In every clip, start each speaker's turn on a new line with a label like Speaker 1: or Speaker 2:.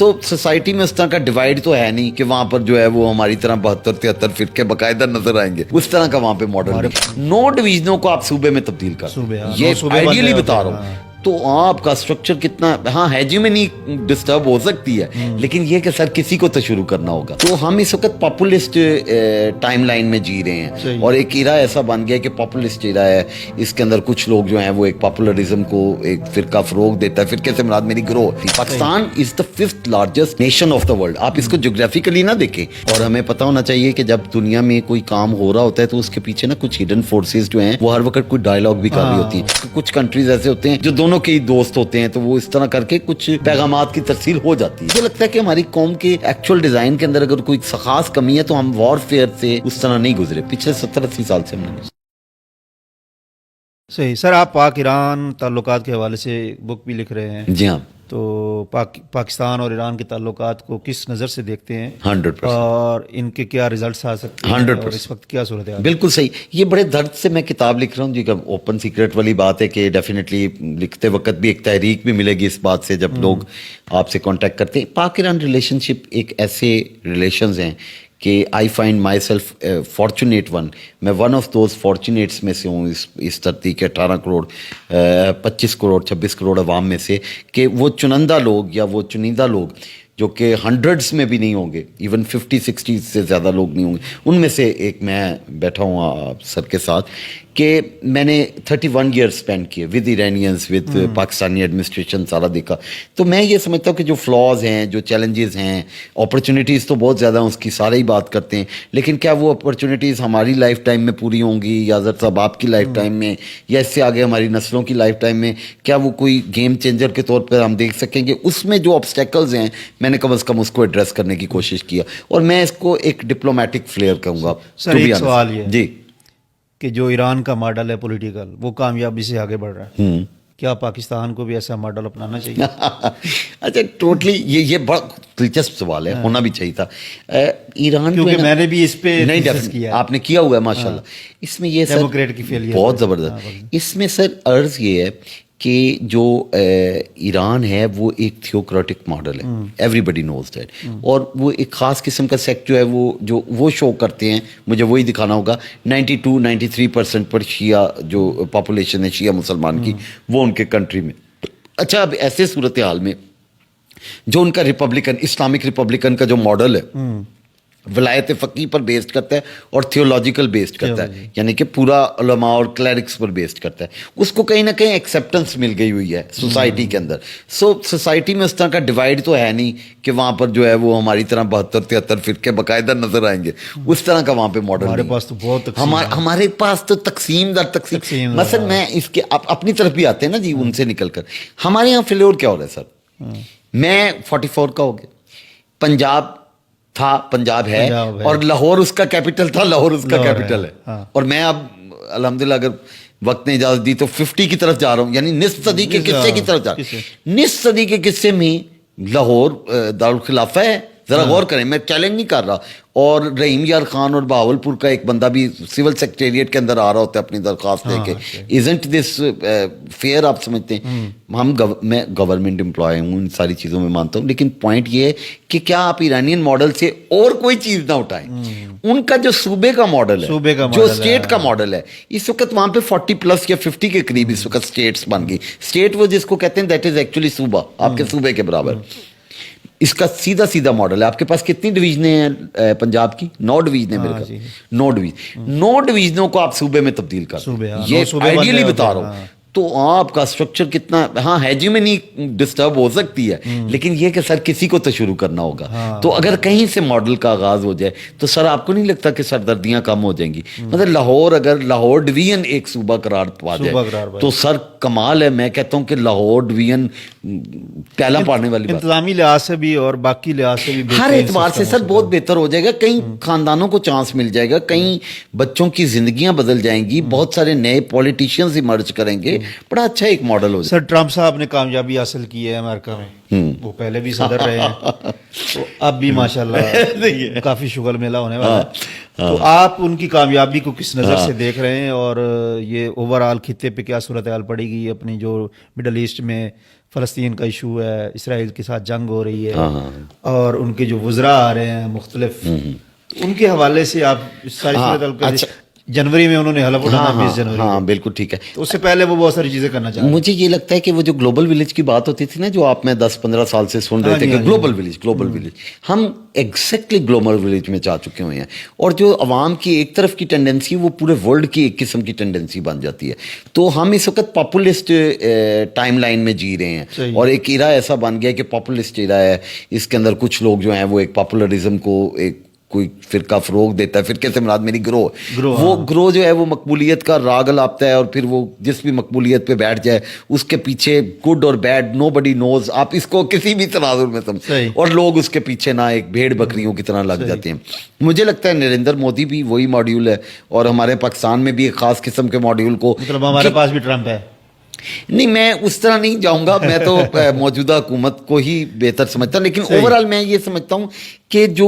Speaker 1: So society میں اس طرح کا ڈیوائڈ تو ہے نہیں کہ وہاں پر جو ہے وہ ہماری طرح 72-73 فرقے باقاعدہ نظر آئیں گے، اس طرح کا وہاں پہ ماڈل نہیں. 9 ڈویژنوں کو آپ صوبے میں تبدیل کر، یہ آئیڈیلی بتا رہا ہوں. تو آپ کا اسٹرکچر کتنا، ہاں ہیجیمنی ڈسٹرب ہو سکتی ہے، لیکن یہ کہ سر کسی کو تو شروع کرنا ہوگا. تو ہم اس وقت پاپولسٹ ٹائم لائن میں جی رہے ہیں، اور ایک ایرا ایسا بن گیا کہ پاپولسٹ ایرا ہے. اس کے اندر کچھ لوگ جو ہیں وہ ایک پاپولرزم کو ایک فرقہ فروغ دیتا ہے. فرقے سے مراد میری گروہ. پاکستان از دا 5th largest nation of the world. آپ اس کو جغرافیکلی نہ دیکھیں، اور ہمیں پتہ ہونا چاہیے کہ جب دنیا میں کوئی کام ہو رہا ہوتا ہے تو اس کے پیچھے نا کچھ ہڈن فورسز جو ہیں وہ ہر وقت کوئی ڈائلاگ بھی کر رہی ہوتی ہیں. کچھ کنٹریز ایسے ہوتے ہیں جو دونوں کے دوست ہوتے ہیں، تو وہ اس طرح کر کے کچھ پیغامات کی ترسیل ہو جاتی ہے. مجھے لگتا ہے کہ ہماری قوم کے ایکچوئل ڈیزائن کے اندر اگر کوئی خاص کمی ہے تو ہم وار فیئر سے اس طرح نہیں گزرے پچھلے 70-80 سال سے. ہم نے
Speaker 2: صحیح. سر آپ پاک ایران تعلقات کے حوالے سے بک بھی لکھ رہے ہیں.
Speaker 1: جی ہاں.
Speaker 2: تو پاکستان اور ایران کے تعلقات کو کس نظر سے دیکھتے ہیں
Speaker 1: 100%،
Speaker 2: اور ان کے کیا ریزلٹس آ سکتے ہیں
Speaker 1: 100%.
Speaker 2: اور اس وقت کیا صورت ہے؟
Speaker 1: بالکل صحیح. یہ بڑے درد سے میں کتاب لکھ رہا ہوں جی. اوپن سیکرٹ والی بات ہے کہ ڈیفینیٹلی لکھتے وقت بھی ایک تحریک بھی ملے گی اس بات سے جب لوگ آپ سے کانٹیکٹ کرتے ہیں. پاک ایران ریلیشن شپ ایک ایسے ریلیشنز ہیں کہ I find my self fortunate one. میں ون آف دوز فارچونیٹس میں سے ہوں اس دھرتی کے 18 کروڑ 25 کروڑ 26 کروڑ عوام میں سے، کہ وہ چنندہ لوگ یا وہ چنیدہ لوگ جو کہ ہنڈریڈس میں بھی نہیں ہوں گے، ایون 50-60 سے زیادہ لوگ نہیں ہوں گے، ان میں سے ایک میں بیٹھا ہوں آپ سر کے ساتھ، کہ میں نے 31 ایئرس اسپینڈ کیے ود ایرانینز، ود پاکستانی ایڈمنسٹریشن، سارا دیکھا. تو میں یہ سمجھتا ہوں کہ جو فلاز ہیں، جو چیلنجز ہیں، اپرچونیٹیز تو بہت زیادہ ہیں، اس کی سارے ہی بات کرتے ہیں، لیکن کیا وہ اپرچونیٹیز ہماری لائف ٹائم میں پوری ہوں گی، یا حضرت صاحب آپ کی لائف ٹائم میں، یا اس سے آگے ہماری نسلوں کی لائف ٹائم میں کیا وہ کوئی گیم چینجر کے طور پر ہم دیکھ سکیں گے؟ اس میں جو آبسٹیکلز ہیں میں نے کم از کم اس کو ایڈریس کرنے کی کوشش کیا، اور میں اس کو ایک ڈپلومیٹک فلیئر کہوں گا.
Speaker 2: سر ایک سوال یہ
Speaker 1: جی
Speaker 2: کہ جو ایران کا ماڈل ہے پولیٹیکل، وہ کامیابی سے آگے بڑھ رہا ہے، کیا پاکستان کو بھی ایسا ماڈل اپنانا چاہیے؟
Speaker 1: اچھا ٹوٹلی یہ بڑا دلچسپ سوال ہے، ہونا بھی چاہیے تھا. ایران
Speaker 2: کیونکہ میں نے بھی اس پہ
Speaker 1: نہیں آپ نے کیا ہوا ہے ماشاءاللہ. اس میں یہ
Speaker 2: ڈیموکریٹ کی فیلئر
Speaker 1: بہت زبردست. اس میں سر عرض یہ ہے کہ جو ایران ہے وہ ایک تھیوکریٹک ماڈل ہے، ایوری بڈی نوز دیٹ، اور وہ ایک خاص قسم کا سیکٹ جو ہے وہ شو کرتے ہیں. مجھے وہی دکھانا ہوگا. 92-93% پر شیعہ جو پاپولیشن ہے شیعہ مسلمان کی، وہ ان کے کنٹری میں. اچھا اب ایسے صورتحال میں جو ان کا ریپبلکن، اسلامک ریپبلکن کا جو ماڈل ہے، ولایت فقیہ پر بیسڈ کرتا ہے اور تھیولوجیکل بیسڈ کرتا ہے، یعنی کہ پورا علماء اور کلیرکس پر بیسڈ کرتا ہے. اس کو کہیں نہ کہیں ایکسیپٹنس مل گئی ہوئی ہے سوسائٹی کے اندر. سو سوسائٹی میں اس طرح کا ڈیوائڈ تو ہے نہیں کہ وہاں پر جو ہے وہ ہماری طرح 72-73 فرقے باقاعدہ نظر آئیں گے، اس طرح کا وہاں پہ ماڈل. ہمارے پاس تو تقسیم در تقسیم. مثلا میں اس کے اپنی طرف بھی آتے ہیں نا جی، ان سے نکل کر ہمارے یہاں فلور کیا ہو رہا ہے سر؟ میں 44 کا ہو گیا، پنجاب تھا، پنجاب ہے، اور لاہور اس کا کیپٹل تھا، لاہور اس کا کیپٹل ہے. اور میں اب الحمدللہ اگر وقت نے اجازت دی تو 50 کی طرف جا رہا ہوں، یعنی نصف صدی کے قصے کی طرف جا رہا ہوں. نصف صدی کے قصے میں لاہور دارالخلافہ ہے. ذرا غور کریں، میں چیلنج نہیں کر رہا. اور رحیم یار خان اور بہاولپور کا ایک بندہ بھی سول سیکریٹریٹ کے اندر آ رہا ہوتا ہے اپنی درخواست لے کے. Isn't this fear? آپ سمجھتے ہیں میں گورنمنٹ امپلائی ہوں، ان ساری چیزوں میں مانتا ہوں، لیکن پوائنٹ یہ ہے کہ کیا آپ ایرانین ماڈل سے اور کوئی چیز نہ اٹھائیں. ان کا جو صوبے کا ماڈل ہے، جو اسٹیٹ کا ماڈل ہے، اس وقت وہاں پہ 40+ یا 50 کے قریب اس وقت اسٹیٹس بن گئی. اسٹیٹ وہ جس کو کہتے ہیں دیٹ از ایکچولی صوبہ، آپ کے صوبے کے برابر. اس کا سیدھا ماڈل ہے. آپ کے پاس کتنی ڈویژنیں ہیں پنجاب کی؟ 9 ڈویژنیں میرے پاس. 9 ڈویژنوں کو آپ صوبے میں تبدیل کر، یہ آئیڈیلی بتا رہا ہوں. تو آپ کا اسٹرکچر کتنا، ہاں ہیجیمنی ڈسٹرب ہو سکتی ہے، لیکن یہ کہ سر کسی کو تو شروع کرنا ہوگا. تو اگر کہیں سے ماڈل کا آغاز ہو جائے تو سر آپ کو نہیں لگتا کہ سردردیاں کم ہو جائیں گی؟ مطلب لاہور، اگر لاہور ڈویژن ایک صوبہ قرار پا جائے تو سر کمال ہے. میں کہتا ہوں کہ لاہور ڈویژن پہلا پانے والی بات،
Speaker 2: انتظامی لحاظ سے بھی اور باقی لحاظ سے بھی
Speaker 1: ہر اعتبار سے سر بہت بہتر ہو جائے گا. کئی خاندانوں کو چانس مل جائے گا، کئی بچوں کی زندگیاں بدل جائیں گی، بہت سارے نئے پولیٹیشینز ایمرج کریں گے. بڑا اچھا ایک ماڈل ہو.
Speaker 2: سر ٹرمپ صاحب نے کامیابی حاصل کی ہے امریکہ میں، وہ پہلے بھی صدر رہے ہیں، تو اب بھی ماشاءاللہ کافی شغل میلہ ہونے والا ہے. تو آپ ان کی کامیابی کو کس نظر سے دیکھ رہے ہیں، اور یہ اوور آل خطے پہ کیا صورتحال پڑے گی؟ اپنی جو مڈل ایسٹ میں فلسطین کا ایشو ہے، اسرائیل کے ساتھ جنگ ہو رہی ہے، اور ان کے جو وزراء آ رہے ہیں مختلف، ان کے حوالے سے آپ اس ساری صورتحال کا، جنوری میں انہوں نے حلف اٹھانا 20 جنوری،
Speaker 1: ہاں بالکل ٹھیک ہے،
Speaker 2: تو اس سے پہلے وہ بہت ساری چیزیں کرنا چاہتے ہیں.
Speaker 1: مجھے یہ لگتا ہے کہ وہ جو گلوبل ولیج کی بات ہوتی تھی نا، جو آپ میں 10-15 سال سے سن رہے تھے کہ گلوبل ولیج، ہم ایگزیکٹلی گلوبل ولیج میں جا چکے ہوئے ہیں. اور جو عوام کی ایک طرف کی ٹینڈنسی وہ پورے ورلڈ کی ایک قسم کی ٹینڈنسی بن جاتی ہے. تو ہم اس وقت پاپولسٹ ٹائم لائن میں جی رہے ہیں، اور ایک ایرا ایسا بن گیا کہ پاپولسٹ ایرا ہے. اس کے اندر کچھ لوگ جو ہیں وہ ایک پاپولرزم کو ایک کوئی فرقہ فروغ دیتا ہے، فرقے سے مراد میری گروہ، وہ گروہ جو ہے وہ مقبولیت کا راگ لاپتا ہے، اور پھر وہ جس بھی مقبولیت پہ بیٹھ جائے اس کے پیچھے گڈ اور بیڈ نو بڈی نوز، آپ اس کو کسی بھی تناظر میں سمجھ، اور لوگ اس کے پیچھے نہ ایک بھیڑ بکریوں کی طرح لگ جاتے ہیں. مجھے لگتا ہے نریندر مودی بھی وہی ماڈیول ہے، اور ہمارے پاکستان میں بھی ایک خاص قسم کے ماڈیول کو،
Speaker 2: مطلب ہمارے پاس بھی ٹرمپ ہے.
Speaker 1: نہیں میں اس طرح نہیں جاؤں گا، میں تو موجودہ حکومت کو ہی بہتر سمجھتا ہوں. لیکن اوور آل میں یہ سمجھتا ہوں کہ جو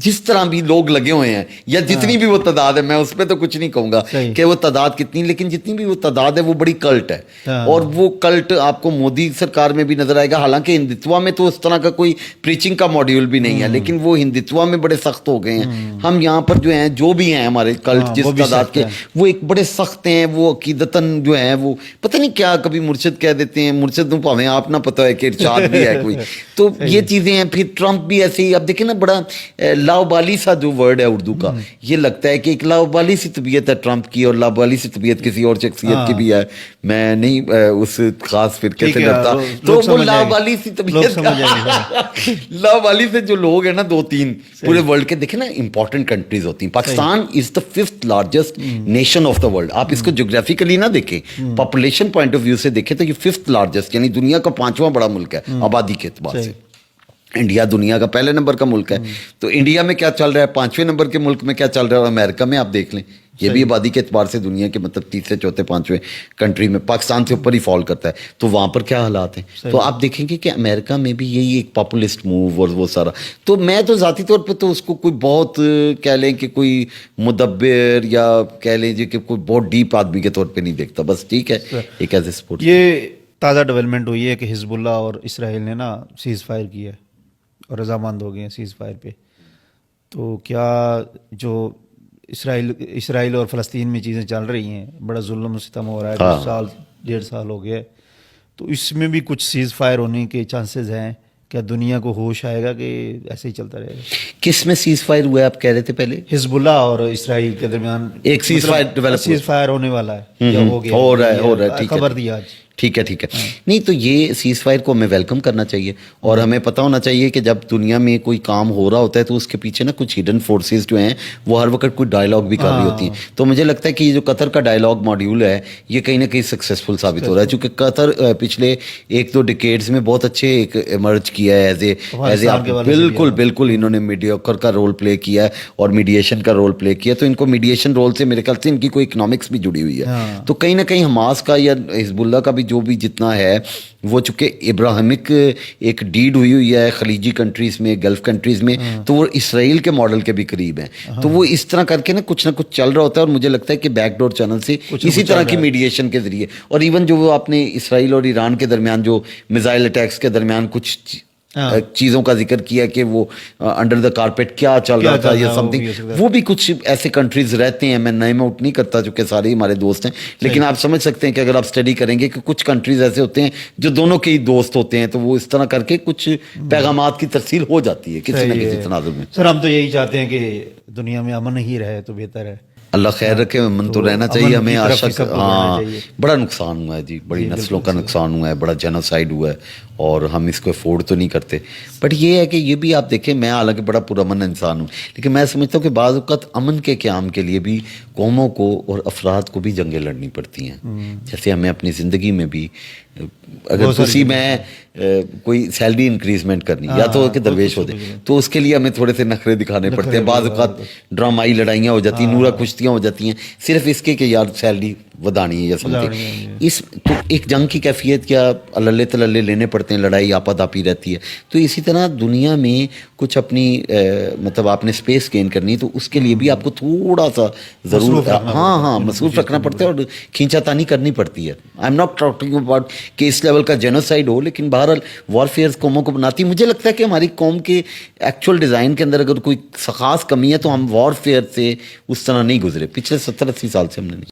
Speaker 1: جس طرح بھی لوگ لگے ہوئے ہیں، یا جتنی بھی وہ تعداد ہے، میں اس پہ تو کچھ نہیں کہوں گا کہ وہ تعداد کتنی، لیکن جتنی بھی وہ تعداد ہے وہ بڑی کلٹ ہے. اور وہ کلٹ آپ کو مودی سرکار میں بھی نظر آئے گا. حالانکہ ہندتوا میں تو اس طرح کا کوئی پریچنگ کا ماڈیول بھی نہیں ہے، لیکن وہ ہندتوا میں بڑے سخت ہو گئے ہیں. ہم یہاں پر جو ہیں، جو بھی ہیں ہمارے کلٹ جس تعداد کے، وہ ایک بڑے سخت ہیں. وہ عقیدتاً جو ہیں وہ پتہ نہیں کیا، کبھی مرشد کہہ دیتے ہیں، مرشد تو پاویں آپ نہ پتہ ہے کہ ارشاد بھی ہے کوئی. تو یہ چیزیں ہیں. پھر ٹرمپ بھی ایسے ہی، اب دیکھیں نا، بڑا لاؤبالی سا جو ورڈ ہے اردو کا، یہ لگتا ہے کہ ایک لاؤبالی سی طبیعت ہے ٹرمپ کی، اور لاؤبالی سی طبیعت کسی اور شخصیت کی بھی ہے. میں نہیں اس خاص فرقے سے ڈرتا، تو وہ لاؤبالی سی طبیعت، لاؤبالی سے جو لوگ ہیں نا، 2-3 پورے ورلڈ کے، دیکھیں نا امپورٹنٹ کنٹریز ہوتی ہیں. پاکستان از دا 5th largest nation of the world. آپ اس کو جغرافیکلی نہ دیکھیں، پاپولیشن پوائنٹ آف ویو سے دیکھیں تو یہ 5th لارجسٹ، یعنی دنیا کا 5واں بڑا ملک ہے آبادی کے اعتبار سے. انڈیا دنیا کا پہلے نمبر کا ملک ہے. تو انڈیا میں کیا چل رہا ہے، 5ویں نمبر کے ملک میں کیا چل رہا ہے، اور امریکہ میں آپ دیکھ لیں، یہ بھی آبادی کے اعتبار سے دنیا کے مطلب 3رے 4تھے 5ویں کنٹری میں پاکستان سے اوپر ہی فال کرتا ہے. تو وہاں پر کیا حالات ہیں. تو آپ دیکھیں گے کہ امریکہ میں بھی یہی ایک پاپولسٹ موو اور وہ سارا. تو میں تو ذاتی طور پہ تو اس کو کوئی بہت کہہ لیں کہ کوئی مدبر، یا کہہ لیجیے کہ کوئی بہت ڈیپ آدمی کے طور پہ نہیں دیکھتا. بس ٹھیک ہے، ایک ایز اے سپورٹ.
Speaker 2: یہ تازہ ڈیولپمنٹ ہوئی ہے کہ حزب اللہ اور اسرائیل نے نا سیز فائر کیا ہے اور رضامند ہو گئے ہیں سیز فائر پہ. تو کیا جو اسرائیل اور فلسطین میں چیزیں چل رہی ہیں، بڑا ظلم و ستم ہو رہا ہے، 2 سال 1.5 سال ہو گئے، تو اس میں بھی کچھ سیز فائر ہونے کے چانسز ہیں؟ کیا دنیا کو ہوش آئے گا کہ ایسے ہی چلتا رہے گا؟
Speaker 1: کس میں سیز فائر ہوا ہے آپ کہہ رہے تھے پہلے؟
Speaker 2: حزب اللہ اور اسرائیل کے درمیان
Speaker 1: ایک cease fire develop,
Speaker 2: cease fire ہونے والا ہے یا ہو گیا،
Speaker 1: ہو رہا ہے. ٹھیک ہے،
Speaker 2: خبر دی آج.
Speaker 1: ٹھیک ہے. نہیں تو یہ سیز فائر کو ہمیں ویلکم کرنا چاہیے، اور ہمیں پتہ ہونا چاہیے کہ جب دنیا میں کوئی کام ہو رہا ہوتا ہے تو اس کے پیچھے نا کچھ ہڈن فورسز جو ہیں وہ ہر وقت کوئی ڈائلاگ بھی کر رہی ہوتی ہیں. تو مجھے لگتا ہے کہ یہ جو قطر کا ڈائلاگ ماڈیول ہے، یہ کہیں نہ کہیں سکسیزفل ثابت ہو رہا ہے، چونکہ قطر پچھلے 1-2 ڈیکیڈز میں بہت اچھے ایک ایمرج کیا ہے ایز اے بالکل انہوں نے میڈیوکر کا رول پلے کیا ہے اور میڈیشن کا رول پلے کیا. تو ان کو میڈیشن رول سے میرے خیال سے ان کی کوئی اکنامکس بھی جڑی ہوئی ہے. تو کہیں نہ کہیں حماس کا یا حزب اللہ کا بھی جو بھی جتنا ہے، وہ چونکہ ابراہیمک ایک ڈیڈ ہوئی ہے خلیجی کنٹریز میں، گلف کنٹریز میں، تو وہ اسرائیل کے ماڈل کے بھی قریب ہیں. تو وہ اس طرح کر کے نا کچھ نہ کچھ چل رہا ہوتا ہے، اور مجھے لگتا ہے کہ بیک ڈور چینل سے اسی طرح کی میڈیشن کے ذریعے، اور ایون جو وہ آپ نے اسرائیل اور ایران کے درمیان جو میزائل اٹیکس کے درمیان کچھ چیزوں کا ذکر کیا کہ وہ انڈر دا کارپیٹ کیا چل رہا تھا یا سم تھنگ، وہ بھی کچھ ایسے کنٹریز رہتے ہیں. میں نیم آؤٹ نہیں کرتا چونکہ سارے ہمارے دوست ہیں، لیکن آپ سمجھ سکتے ہیں کہ اگر آپ اسٹڈی کریں گے کہ کچھ کنٹریز ایسے ہوتے ہیں جو دونوں کے ہی دوست ہوتے ہیں، تو وہ اس طرح کر کے کچھ پیغامات کی ترسیل ہو جاتی ہے کسی نہ کسی تناظر میں.
Speaker 2: سر ہم تو یہی چاہتے ہیں کہ دنیا میں امن ہی رہے تو بہتر ہے.
Speaker 1: اللہ خیر رکھے، امن تو رہنا چاہیے ہمیں. عاشق ہاں، بڑا نقصان ہوا ہے جی، بڑی نسلوں کا نقصان ہوا ہے، بڑا جینوسائڈ ہوا ہے، اور ہم اس کو افورڈ تو نہیں کرتے. بٹ یہ ہے کہ یہ بھی آپ دیکھیں، میں حالانکہ بڑا پرامن انسان ہوں، لیکن میں سمجھتا ہوں کہ بعض اوقات امن کے قیام کے لیے بھی قوموں کو اور افراد کو بھی جنگیں لڑنی پڑتی ہیں. جیسے ہمیں اپنی زندگی میں بھی اگر کسی میں کوئی سیلری انکریزمنٹ کرنی، یا تو کہ درویش ہو جائے، تو اس کے لیے ہمیں تھوڑے سے نخرے دکھانے پڑتے ہیں. بعض اوقات ڈرامائی لڑائیاں ہو جاتی ہیں، نورا کشتیاں ہو جاتی ہیں، صرف اس کے کہ یار سیلری ودانی یا
Speaker 2: ودانی،
Speaker 1: سمتھنگ. اس تو ایک جنگ کی کیفیت کیا اللہ تللے لینے پڑتے ہیں, لڑائی آپا داپی رہتی ہے. تو اسی طرح دنیا میں کچھ اپنی مطلب آپ نے اسپیس گین کرنی ہے تو اس کے لیے بھی آپ کو تھوڑا سا ضرور ہاں مصروف رکھنا پڑتا ہے اور کھینچا تانی کرنی پڑتی ہے. I am not talking about کہ اس لیول کا جینوسائڈ ہو, لیکن بہرحال وارفیئر قوموں کو بناتی. مجھے لگتا ہے کہ ہماری قوم کے ایکچوئل ڈیزائن کے اندر اگر کوئی خاص کمی ہے تو ہم وارفیئر سے اس طرح نہیں گزرے پچھلے 70-80 سال سے. ہم نے نہیں